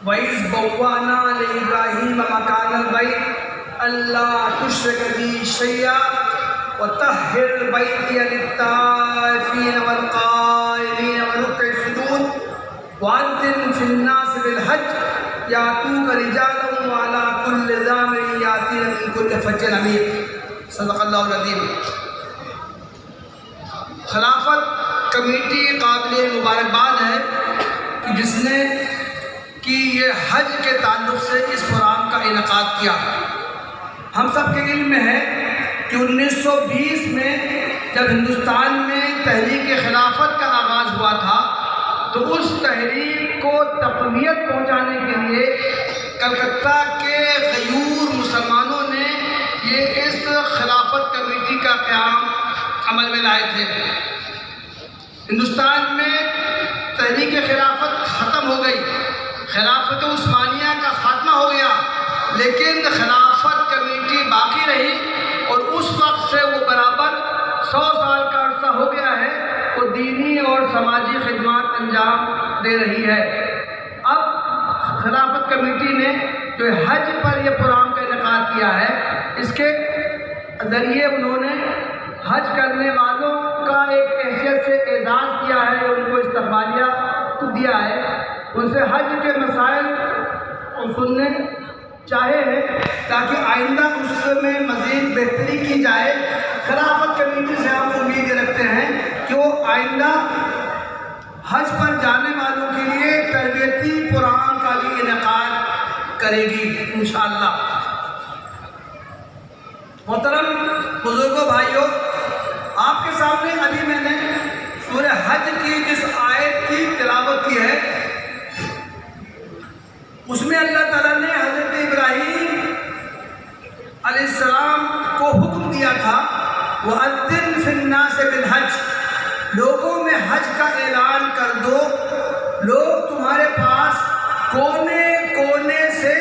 वइज़ बव्वाना लिइब्राहीम मकानल बैत अल्ला तुश्रिक बी शैया व तह्हिर बैतिय लित्ताइफीन वल क़ाइमीन व रुक्कइ सुजूद वअज़्ज़िन फिन्नास बिल हज्ज यातूक रिजालन व अला कुल्लि ज़ामिरिन यातीन मिन कुल्लि फज्जिन अमीक। सदक़ल्लाहुल अज़ीम। खिलाफत कमेटी काबिल मुबारकबाद है कि जिसने कि ये हज के ताल्लुक़ से इस प्रोग्राम का इनेकाद किया। हम सब के इल्म में है कि 1920 में जब हिंदुस्तान में तहरीक खिलाफत का आगाज़ हुआ था तो उस तहरीक को तक़वियत पहुँचाने के लिए कलकत्ता के गयूर मुसलमानों ने ये इस खिलाफत कमेटी का क़याम अमल में लाए थे। हिंदुस्तान में तहरीक खिलाफत ख़त्म हो गई, खिलाफत उस्मानिया का ख़ात्मा हो गया, लेकिन खिलाफत कमेटी बाकी रही और उस वक्त से वो बराबर 100 साल का अर्सा हो गया है वो दीनी और समाजी खिदमत अंजाम दे रही है। अब खिलाफत कमेटी ने जो हज पर यह प्रोग्राम का इनेकाद किया है, इसके ज़रिए उन्होंने हज करने वालों का एक हैसियत से एजाज़ किया है, उनको इस्तक़बालिया दिया है, उनसे हज के मसाइल सुनने चाहे हैं ताकि आइंदा उसमें मज़ीद बेहतरी की जाए। खिलाफत कमेटी से हम उम्मीद रखते हैं कि वो आइंदा हज पर जाने वालों के लिए तरबियती प्रोग्राम का भी इनेकाद करेगी इंशाअल्लाह। मोहतरम बुजुर्गों, भाइयों, आपके सामने अभी मैंने सूरह हज की जिस आयत की तिलावत की है उसमें अल्लाह ताला ने हज़रत इब्राहीम अलैहिस्सलाम को हुक्म दिया था वअज़्ज़िन फिन्नास बिल हज, लोगों में हज का ऐलान कर दो, लोग तुम्हारे पास कोने कोने से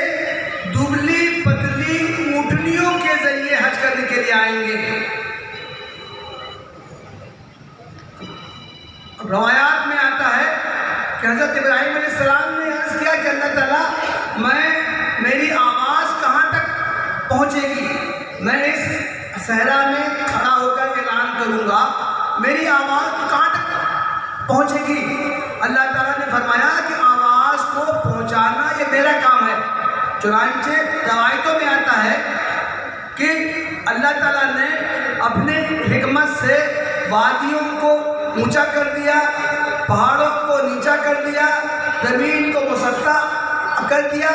दुबली पतली ऊँटनियों के ज़रिए हज करने के लिए आएंगे। रवायात में आता है कि हज़रत इब्राहीम अलैहिस्सलाम ने अर्ज़ किया कि अल्लाह ताला मेरी आवाज़ कहाँ तक पहुँचेगी, मैं इस सहरा में खड़ा होकर ऐलान करूँगा, मेरी आवाज़ कहाँ तक पहुँचेगी। अल्लाह ताला ने फरमाया कि आवाज़ को पहुँचाना ये मेरा काम है। चुनांचे रवायतों में आता है कि अल्लाह ताला ने अपने हिकमत से वादियों को ऊंचा कर दिया, पहाड़ों को नीचा कर दिया, ज़मीन को मुसत्ता कर दिया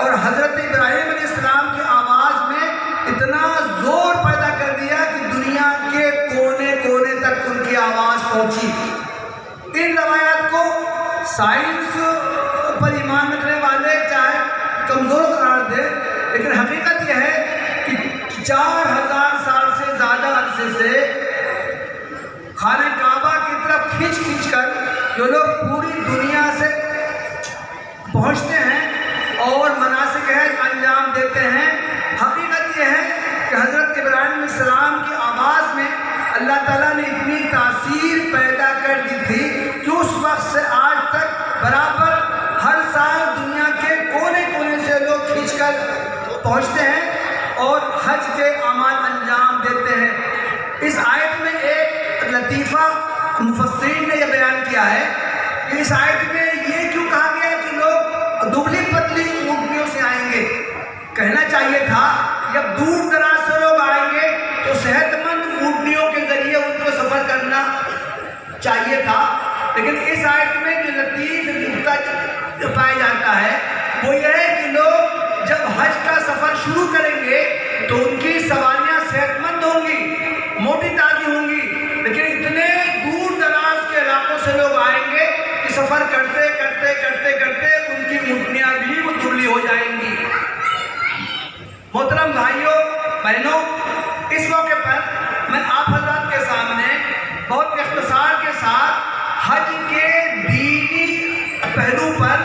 और हज़रत इब्राहीम अलैहिस्सलाम की आवाज़ में इतना ज़ोर पैदा कर दिया कि दुनिया के कोने कोने तक उनकी आवाज़ पहुंची। इन रवायात को साइंस पर ईमान रखने वाले चाहे कमज़ोर करार दे, लेकिन हकीकत यह है कि 4000 साल से ज़्यादा अरसे से खाने काबा की तरफ खींच कर जो लोग पूरी दुनिया से पहुंचते हैं और मनासिक हज अंजाम देते हैं, हकीकत यह है कि हज़रत इब्राहीम अलैहिस्सलाम की आवाज़ में अल्लाह ताला ने इतनी तासीर पैदा कर दी थी कि उस वक्त से आज तक बराबर हर साल दुनिया के कोने कोने से लोग खींच कर पहुँचते हैं और हज के अमाल अंजाम देते हैं। इस आयत में एक लतीफ़ा मुफस्सिरीन ने यह बयान किया है कि इस आयत में ये क्यों कहा गया है कि लोग दुबली पतली ऊँटनियों से आएंगे। कहना चाहिए था जब दूर दराज से लोग आएंगे तो सेहतमंद ऊँटनियों के ज़रिए उनको सफ़र करना चाहिए था, लेकिन इस आयत में जो लतीफ़ नुक्ता पाया जाता है वो यह है कि लोग जब हज का सफ़र शुरू करेंगे तो उनकी सवारियाँ सेहतमंद होंगी, मोटी ताज़ी होंगी, लेकिन इतने दूर दराज के इलाकों से लोग आएंगे कि सफ़र करते करते करते करते उनकी ऊँटनियाँ भी वो दुबली हो जाएंगी। मोहतरम भाइयों बहनों, इस मौके पर मैं आप हज़रात के सामने बहुत इख्तिसार के साथ हज के दीनी पहलू पर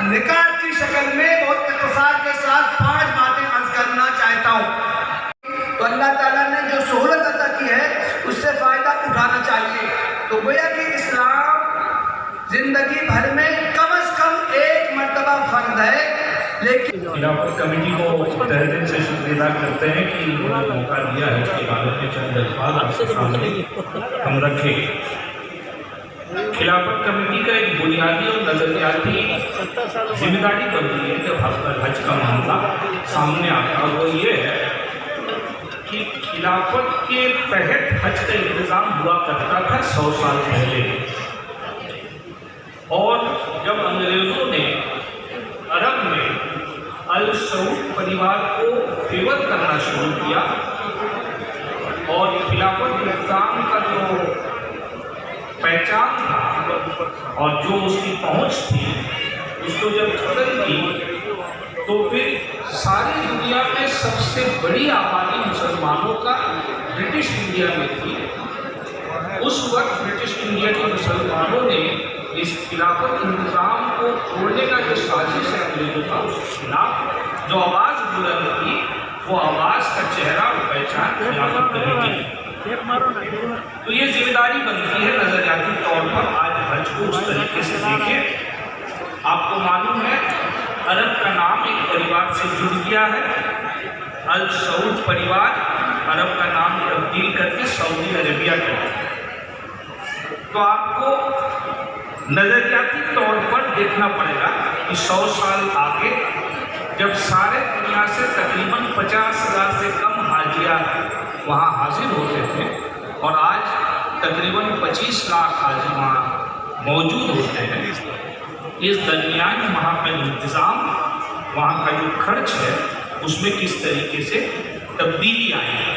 निकाह की शक्ल में बहुत इख्तिसार के साथ 5 बातें अर्ज करना चाहता हूँ। तो अल्लाह ताला ने जो सहूलत अता की है उससे फ़ायदा उठाना चाहिए। तो गोया कि इस्लाम ज़िंदगी भर में लेकिन खिलाफत कमेटी को तहे दिल से शुक्रिया करते हैं कि उन्होंने मौका दिया है इसके बारे में चंद अल्फाज आपके सामने हम रखें। खिलाफत कमेटी का एक बुनियादी और नजरियाती जिम्मेदारी बनती है जब हज का मामला सामने आता है, वो ये है कि खिलाफत के तहत हज का इंतज़ाम हुआ करता था 100 साल पहले, और जब अंग्रेज़ों ने अरब में अल सऊद परिवार को फेवर करना शुरू किया और खिलाफत इंतज़ाम का जो पहचान था और जो उसकी पहुंच थी उसको जब खत्म की, तो फिर सारी दुनिया में सबसे बड़ी आबादी मुसलमानों का ब्रिटिश इंडिया में थी। उस वक्त ब्रिटिश इंडिया के मुसलमानों ने इस खिलाफत इंतज़ाम को तोड़ने का जो साजिश है अंग्रेजों का, उसके खिलाफ जो आवाज़ बुलंद की, वो आवाज़ का चेहरा और पहचान खिलाफत कमेटी। तो ये जिम्मेदारी बनती है नजरियाती तौर पर आज हज को उस तरीके से देखें। आपको मालूम है अरब का नाम एक परिवार से जुड़ गया है, अल सऊद परिवार, अरब का नाम तब्दील करके सऊदी अरेबिया कर दिया। तो आपको नजरियाती तौर पर देखना पड़ेगा कि 100 साल आगे जब सारे दुनिया से तकरीबन 50,000 से कम हाजिया वहाँ हाजिर होते थे और आज तकरीबन 25 लाख हाजी वहाँ मौजूद होते हैं, इस दरमियान वहाँ का इंतज़ाम, वहाँ का जो खर्च है उसमें किस तरीके से तब्दीली आई है।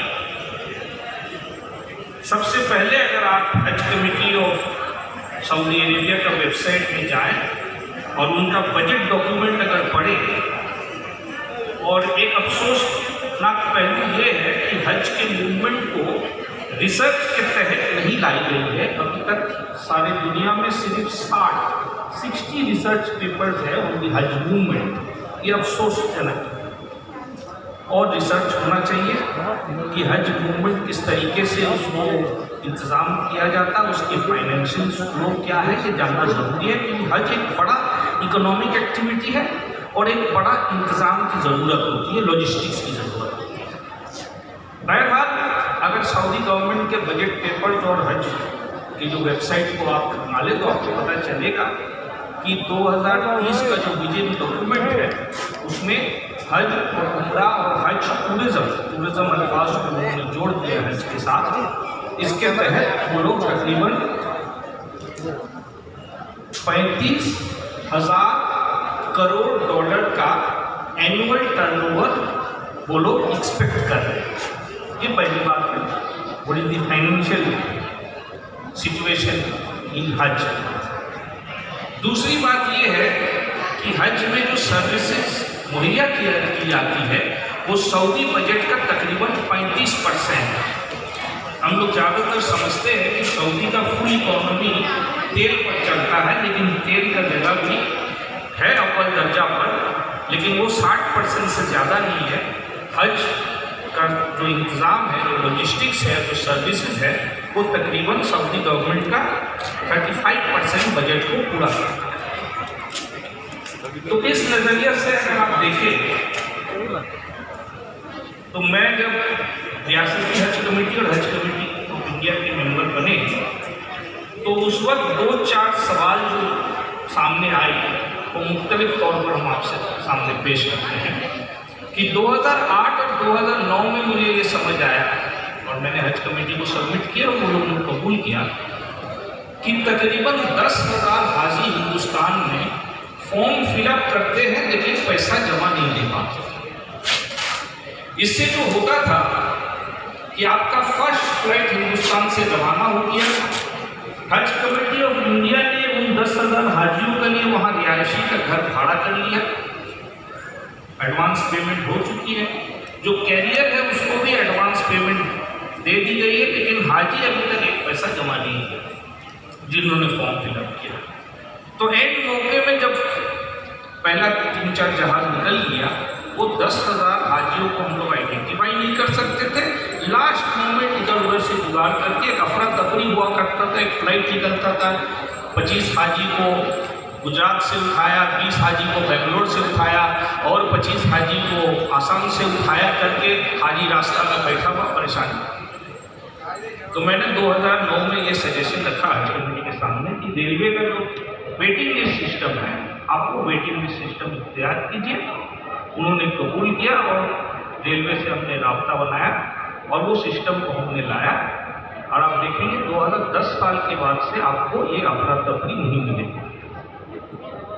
सबसे पहले अगर आप हज कमेटी ऑफ सऊदी अरेबिया का वेबसाइट में जाएं और उनका बजट डॉक्यूमेंट अगर पढ़ें, और एक अफसोसनाक पहलू ये है कि हज के मूवमेंट को रिसर्च के तहत नहीं लाई गई है। अभी तक सारी दुनिया में सिर्फ 60 रिसर्च पेपर्स है उनकी हज मूवमेंट। ये अफसोसजनक है और रिसर्च होना चाहिए कि हज मूवमेंट किस तरीके से उसको इंतज़ाम किया जाता है, उसकी फाइनेंशियल फ्लो क्या है, ये जानना ज़रूरी है क्योंकि हज एक बड़ा इकोनॉमिक एक्टिविटी है और एक बड़ा इंतज़ाम की ज़रूरत होती है, लॉजिस्टिक्स की ज़रूरत होती है। बहरहाल अगर सऊदी गवर्नमेंट के बजट पेपर्स और हज की जो वेबसाइट को आप खंगाले तो आपको पता चलेगा कि 2030 का जो विजन डॉक्यूमेंट है उसमें हज और उम्रा और हज टूरिज़्म अल्फाज को उन्होंने जोड़ दिया हज के साथ। इसके तहत वो लोग तकरीबन 35,000 करोड़ डॉलर का एनुअल टर्नओवर वो लोग एक्सपेक्ट कर रहे हैं। ये पहली बात है, what is the financial situation in हज। दूसरी बात ये है कि हज में जो सर्विसेज मुहैया की जाती है वो सऊदी बजट का तकरीबन 35% है। हम लोग ज़्यादातर समझते हैं कि सऊदी का फुल इकोनॉमी तेल पर चलता है, लेकिन तेल का जगह भी है अव्वल दर्जा पर, लेकिन वो 60% से ज़्यादा नहीं है। हज का जो इंतज़ाम है, जो लॉजिस्टिक्स है, जो सर्विसेज है, वो तकरीबन सऊदी गवर्नमेंट का 35% बजट को पूरा करता है। तो इस नज़रिए से अगर आप देखें तो मैं जब रियासती हज कमेटी और हज कमेटी ऑफ इंडिया के मेंबर बने तो उस वक्त 2-4 सवाल जो सामने आए वो मुख्तलिफ तौर पर हम आपसे सामने पेश करते हैं कि 2008 और 2009 में मुझे ये समझ आया और मैंने हज कमेटी को सबमिट किया और वो लोगों ने कबूल किया कि तकरीबन 10,000 हाजी हिंदुस्तान में फॉर्म फिलअप करते हैं लेकिन पैसा जमा नहीं दे पाते। इससे जो होता था कि आपका फर्स्ट फ्लाइट हिंदुस्तान से रवाना हो गया, हज कमेटी ऑफ इंडिया ने उन 10,000 हाजियों के लिए वहाँ रिहायशी का घर भाड़ा कर लिया, एडवांस पेमेंट हो चुकी है, जो कैरियर है उसको भी एडवांस पेमेंट दे दी गई है, लेकिन हाजी अभी तक एक पैसा जमा नहीं किया जिन्होंने फॉर्म फिलअप किया। तो एंड मौके में जब पहला 3-4 जहाज निकल गया, वो 10,000 हाजियों को हम लोग आइडेंटिफाई नहीं कर सकते थे। लास्ट मोमेंट इधर उधर से जुगाड़ करके एक अफरा तफरी हुआ करता था, एक फ्लाइट निकलता था, 25 हाजी को गुजरात से उठाया, 20 हाजी को बेंगलोर से उठाया और 25 हाजी को आसाम से उठाया करके हाजी रास्ता में बैठा हुआ परेशानी। तो मैंने 2009 में ये सजेशन रखा हज कमेटी के सामने कि रेलवे का जो वेटिंग लिस्ट सिस्टम है, आपको वेटिंग लिस्ट सिस्टम इख्तियार कीजिए। उन्होंने कबूल किया और रेलवे से हमने राब्ता बनाया और वो सिस्टम को हमने लाया। और आप देखेंगे 2010 साल के बाद से आपको ये अफरा तफरी नहीं मिलेगी।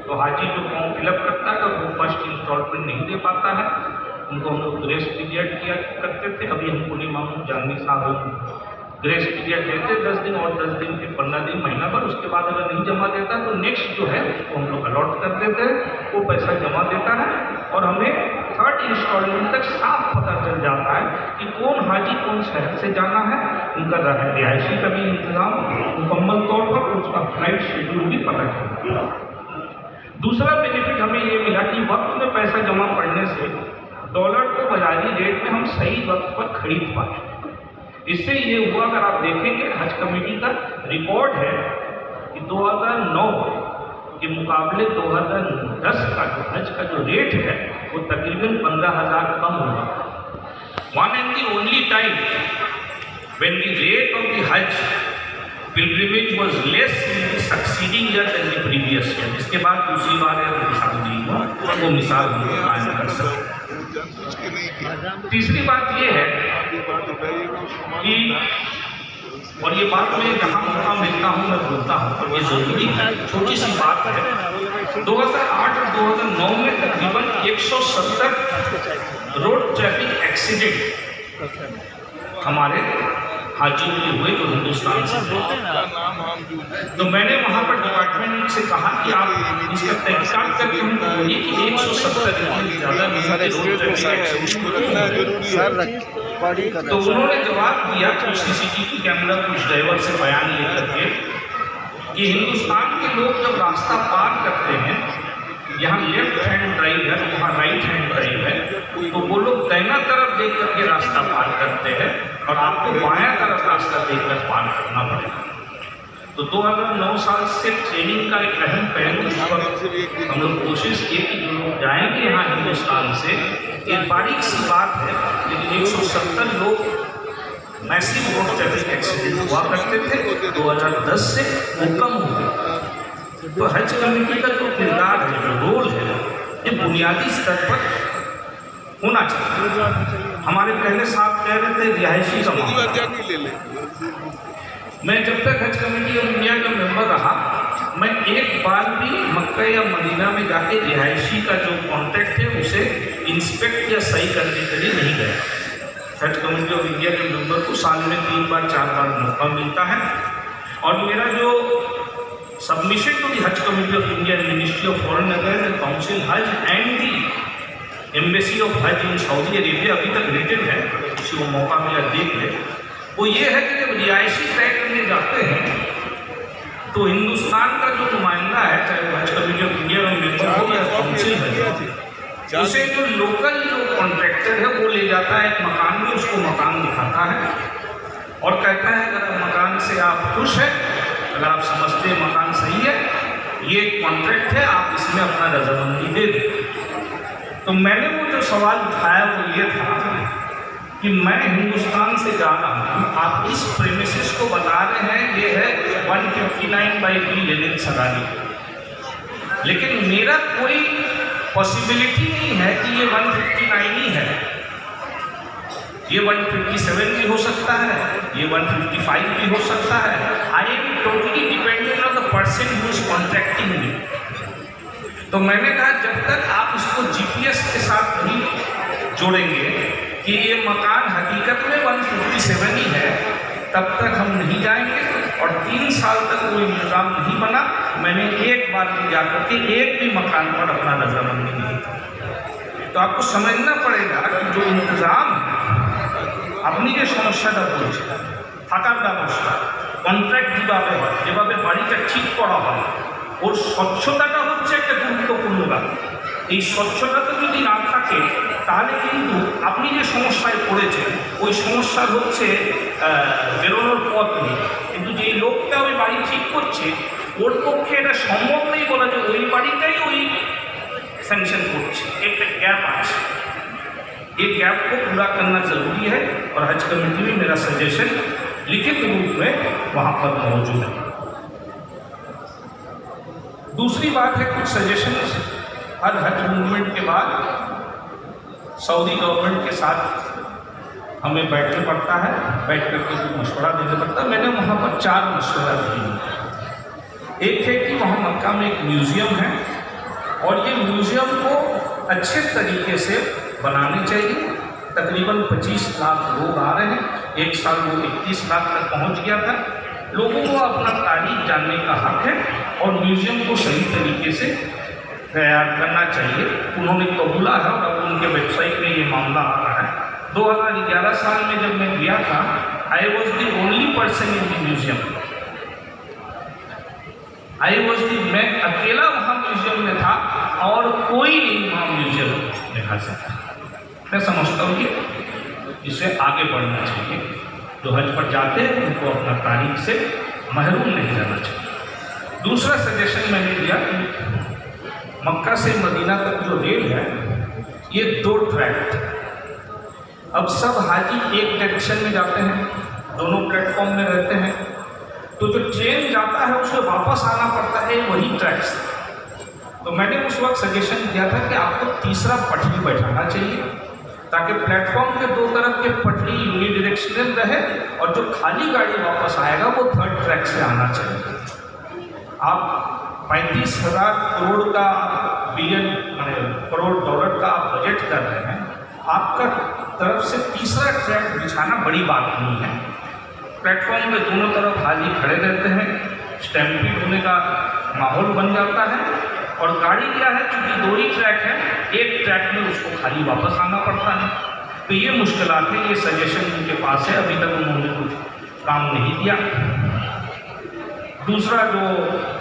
तो हाजी जो फॉर्म फिलअप करता है वो फर्स्ट इंस्टॉलमेंट नहीं दे पाता है, उनको हम लोग ग्रेस पीरियड किया करते थे। अभी हमको नहीं मालूम, जानवी साहब ग्रेस पीरियड देते 10 दिन और 10 दिन फिर 15 दिन, महीना भर। उसके बाद अगर नहीं जमा देता तो नेक्स्ट जो है उसको हम लोग अलॉट कर देते हैं, वो पैसा जमा देता है और हमें थर्ड इंस्टॉलमेंट तक साफ पता चल जाता है कि कौन हाजी कौन शहर से जाना है, उनका रिहायशी का भी इंतज़ाम मुकम्मल तौर पर, उसका फ्लाइट शेड्यूल भी पता चलता है। दूसरा बेनिफिट हमें ये मिला कि वक्त में पैसा जमा पड़ने से डॉलर को बाजारी रेट में हम सही वक्त पर खरीद पाए। इससे ये हुआ, अगर आप देखेंगे हज कमेटी का रिकॉर्ड है कि 2009 के मुकाबले 2010 का जो हज का जो रेट है वो तकरीबन 15,000 कम हुआ। One and the only time when the rate of the हज pilgrimage was less in the succeeding year than the previous year। इसके बाद दूसरी बार मिसाल नहीं हुआ, वो मिसाल हम लोग कायम कर सकते। तीसरी बात ये है कि, और ये बात मैं जहाँ मौका मिलता हूँ मैं बोलता हूँ और ये ज़रूरी है, छोटी सी बात है। 2008 और 2009 में तकरीबन 170 रोड ट्रैफिक एक्सीडेंट हमारे हाजियों के हुए जो हिंदुस्तान से थे। तो मैंने वहाँ पर डिपार्टमेंट से कहा कि आप इसका तहकीकात करके हमको बोलिए कि 170 ज़्यादा तो उन्होंने जवाब दिया कुछ CCTV कैमरा कुछ ड्राइवर से बयान लेकर के कि हिंदुस्तान के लोग जब रास्ता पार करते हैं, यहाँ लेफ्ट हैंड ड्राइव है, वहाँ राइट हैंड ड्राइव है, तो वो लोग दाहिना तरफ देख करके रास्ता पार करते हैं और आपको बायां तरफ रास्ता देखकर पार करना पड़ेगा। तो 2009 साल से ट्रेनिंग का एक अहम पहलू इस वक्त हम लोग कोशिश की कि जो लोग जाएंगे यहाँ हिंदुस्तान से, एक बारीक सी बात है लेकिन 170 लोग मैसिव रोड ट्रैफिक एक्सीडेंट हुआ करते थे, 2010 से वो कम हो गए। तो हज कमेटी का जो किरदार है, जो रोल है, ये बुनियादी स्तर पर होना चाहिए। हमारे पहले साहब कह रहे थे रिहायशी का मामला। मैं जब तक हज कमेटी ऑफ इंडिया का मेंबर रहा, मैं एक बार भी मक्का या मदीना में जाके रिहायशी का जो कॉन्ट्रैक्ट है उसे इंस्पेक्ट या सही करने के लिए नहीं गया। हज कमेटी ऑफ इंडिया के मेंबर को साल में 3 बार 4 बार मौका मिलता है और मेरा जो सबमिशन टू दी हज committee of India, ministry of foreign affairs and council हज एंड दी एम्बेसी ऑफ हज इन सऊदी अरेबिया अभी तक रिटन है, किसी को मौका मिला देख ले। वो ये है कि जब रिहायशी तय करने जाते हैं तो हिंदुस्तान का जो नुमाइंदा है, चाहे वो हज कमेटी ऑफ इंडिया में मेंबर हो या काउंसिल है, उसे जो लोकल जो कॉन्ट्रैक्टर है वो ले जाता है एक मकान में, उसको मकान दिखाता है और कहता है अगर मकान से आप खुश हैं, अगर आप समझते हैं मकान सही है, ये कॉन्ट्रैक्ट है, आप इसमें अपना रजामंदी दे दें। तो मैंने वो जो सवाल उठाया वो ये था कि मैं हिंदुस्तान से जा रहा हूँ, आप इस प्रेमिसेस को बता रहे हैं ये है 159/B लेनिन सगाली, लेकिन मेरा कोई पॉसिबिलिटी नहीं है कि ये 159 ही है, ये 157 भी हो सकता है, ये 155 भी हो सकता है। I am totally dependent on the person who is contracting me. तो मैंने कहा जब तक आप इसको GPS के साथ नहीं जोड़ेंगे कि ये मकान हकीकत में 157 ही है, तब तक हम नहीं जाएंगे। और 3 साल तक वो इंतज़ाम नहीं बना, मैंने एक बार भी जाकर के एक भी मकान पर अपना रजामंदी नहीं था। तो आपको समझना पड़ेगा कि जो इंतज़ाम আপনি যে সমস্যাটা বলছেন থাকার ব্যবস্থা, কন্ট্রাক্ট যেভাবে হয়, যেভাবে বাড়িটা ঠিক করা হয়, ওর স্বচ্ছতাটা হচ্ছে একটা গুরুত্বপূর্ণ ব্যাপার। এই স্বচ্ছতাটা যদি না থাকে তাহলে কিন্তু আপনি যে সমস্যায় পড়েছেন ওই সমস্যার হচ্ছে বেরোনোর পথ নেই। কিন্তু যে লোকটা ওই বাড়ি ঠিক করছে ওর পক্ষে এটা সম্ভব নেই বলা যে ওই বাড়িটাই ওই স্যাংশন করছে, একটা গ্যাপ আছে। ये गैप को पूरा करना जरूरी है और हज कमेटी में मेरा सजेशन लिखित रूप में वहाँ पर मौजूद है। दूसरी बात है कुछ सजेशन हर हज मूवमेंट के बाद सऊदी गवर्नमेंट के साथ हमें बैठना पड़ता है, बैठ करके कुछ मशवरा देना पड़ता है। मैंने वहाँ पर 4 मशवरा दिए। एक है कि वहाँ मक्का में एक म्यूज़ियम है और ये म्यूज़ियम को अच्छे तरीके से बनानी चाहिए। तकरीबन 25 लाख लोग आ रहे हैं, एक साल वो 21 लाख तक पहुंच गया था। लोगों को अपना तारीख जानने का हक है और म्यूज़ियम को सही तरीके से तैयार करना चाहिए। उन्होंने कबूला है और अब उनके वेबसाइट में ये मामला आ रहा है। 2011 साल में जब मैं गया था, I was the only person in the museum. मैं अकेला वहाँ म्यूज़ियम में था और कोई नहीं वहाँ म्यूज़ियम में हाजिर था। मैं समझता हूँ कि इससे आगे बढ़ना चाहिए। जो हज पर जाते हैं उनको अपना तारीख से महरूम नहीं रहना चाहिए। दूसरा सजेशन मैंने दिया कि मक्का से मदीना तक जो रेल है ये 2 ट्रैक। अब सब हाजी एक डायरेक्शन में जाते हैं, दोनों प्लेटफॉर्म में रहते हैं, तो जो ट्रेन जाता है उसे वापस आना पड़ता है वही ट्रैक से। तो मैंने उस वक्त सजेशन दिया था कि आपको तीसरा पटरी बैठाना चाहिए ताकि प्लेटफॉर्म के 2 तरफ के पटरी यूनिडायरेक्शनल रहे और जो खाली गाड़ी वापस आएगा वो 3rd ट्रैक से आना चाहिए। आप 35,000 करोड़ का करोड़ डॉलर का आप बजट कर रहे हैं, आपका तरफ से तीसरा ट्रैक बिछाना बड़ी बात नहीं है। प्लेटफॉर्म में दोनों तरफ हाजी खड़े रहते हैं, स्टैम्पीड होने का माहौल बन जाता है और गाड़ी क्या है क्योंकि 2 ही ट्रैक है, एक ट्रैक में उसको खाली वापस आना पड़ता है। तो ये मुश्किलात है, ये सजेशन उनके पास है, अभी तक उन्होंने कुछ काम नहीं किया। दूसरा जो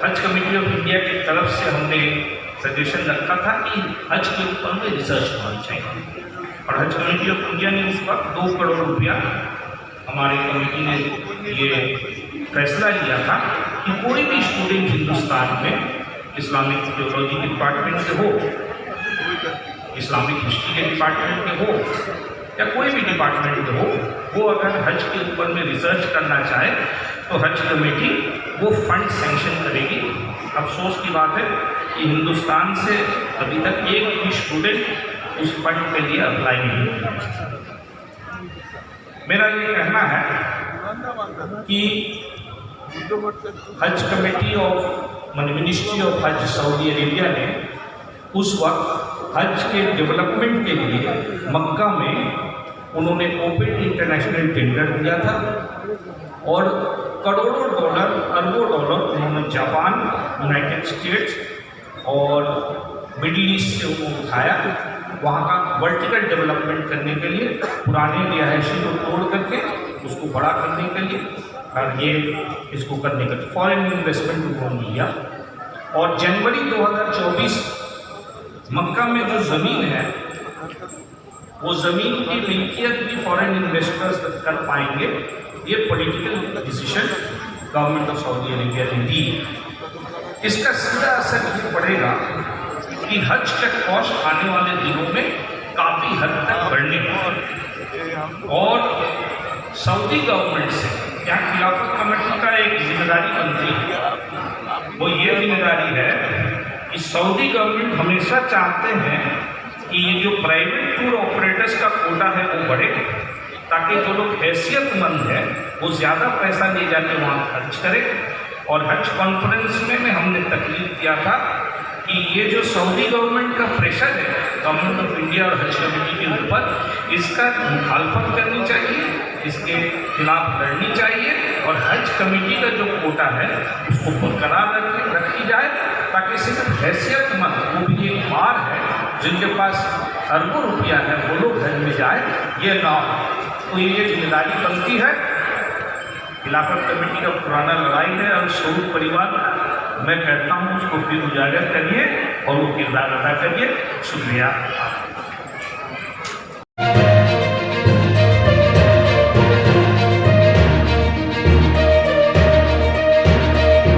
हज कमेटी ऑफ इंडिया की तरफ से हमने सजेशन रखा था कि हज के ऊपर में रिसर्च होनी चाहिए और हज कमेटी ऑफ इंडिया ने उस वक्त 2 करोड़ रुपया हमारी कमेटी ने ये फैसला लिया था कि कोई भी स्टूडेंट हिंदुस्तान में इस्लामिक थियोलॉजी के डिपार्टमेंट के हो, इस्लामिक हिस्ट्री के डिपार्टमेंट के हो या कोई भी डिपार्टमेंट के हो, वो अगर हज के ऊपर में रिसर्च करना चाहे तो हज कमेटी वो फंड सैंक्शन करेगी। अफसोस की बात है कि हिंदुस्तान से अभी तक एक भी स्टूडेंट उस फंड के लिए अप्लाई नहीं किया। मेरा ये कहना है कि हज कमेटी ऑफ मिनिस्ट्री ऑफ हज सऊदी अरेबिया ने उस वक्त हज के डेवलपमेंट के लिए मक्का में उन्होंने ओपन इंटरनेशनल टेंडर दिया था और करोड़ों डॉलर, अरबों डॉलर उन्होंने जापान, यूनाइटेड स्टेट्स और मिडिल ईस्ट से उनको उठाया वहाँ का वर्टिकल डेवलपमेंट करने के लिए, पुराने रिहायशी को तोड़ करके उसको बड़ा करने के लिए और ये इसको करने का फॉरेन इन्वेस्टमेंट उन्होंने लिया। और जनवरी 2024 मक्का में जो ज़मीन है वो ज़मीन की मिल्कियत भी फॉरेन इन्वेस्टर्स कर पाएंगे। ये political decision government of Saudi Arabia ने दी। इसका सीधा असर ये पड़ेगा कि हज का कॉस्ट आने वाले दिनों में काफ़ी हद तक बढ़ने और सऊदी गवर्नमेंट से यहाँ खिलाफत कमेटी का एक जिम्मेदारी बनती है, वो ये जिम्मेदारी है कि सऊदी गवर्नमेंट हमेशा चाहते हैं कि ये जो प्राइवेट टूर ऑपरेटर्स का कोटा है वो बढ़े ताकि जो लोग हैसियतमंद हैं वो ज़्यादा पैसा ले जाके वहाँ खर्च करें। और हज कॉन्फ्रेंस में हमने तकलीफ किया था कि ये जो सऊदी गवर्नमेंट का प्रेशर है गवर्नमेंट ऑफ इंडिया और हज कमेटी के ऊपर, इसका मुखालफत करनी चाहिए, इसके खिलाफ लड़नी चाहिए और हज कमेटी का जो कोटा है उसको बरकरार रखी जाए ताकि सिर्फ हैसियतमंद, वो भी एक बार है जिनके पास अरबों रुपया है, वो लोग हज में जाए, ये ना हो। तो ये जिम्मेदारी बनती है। खिलाफत कमेटी का पुराना लड़ाई है और सऊद परिवार, मैं कहता हूँ उसको फिर उजागर करिए और वो किरदार अदा करिए। शुक्रिया।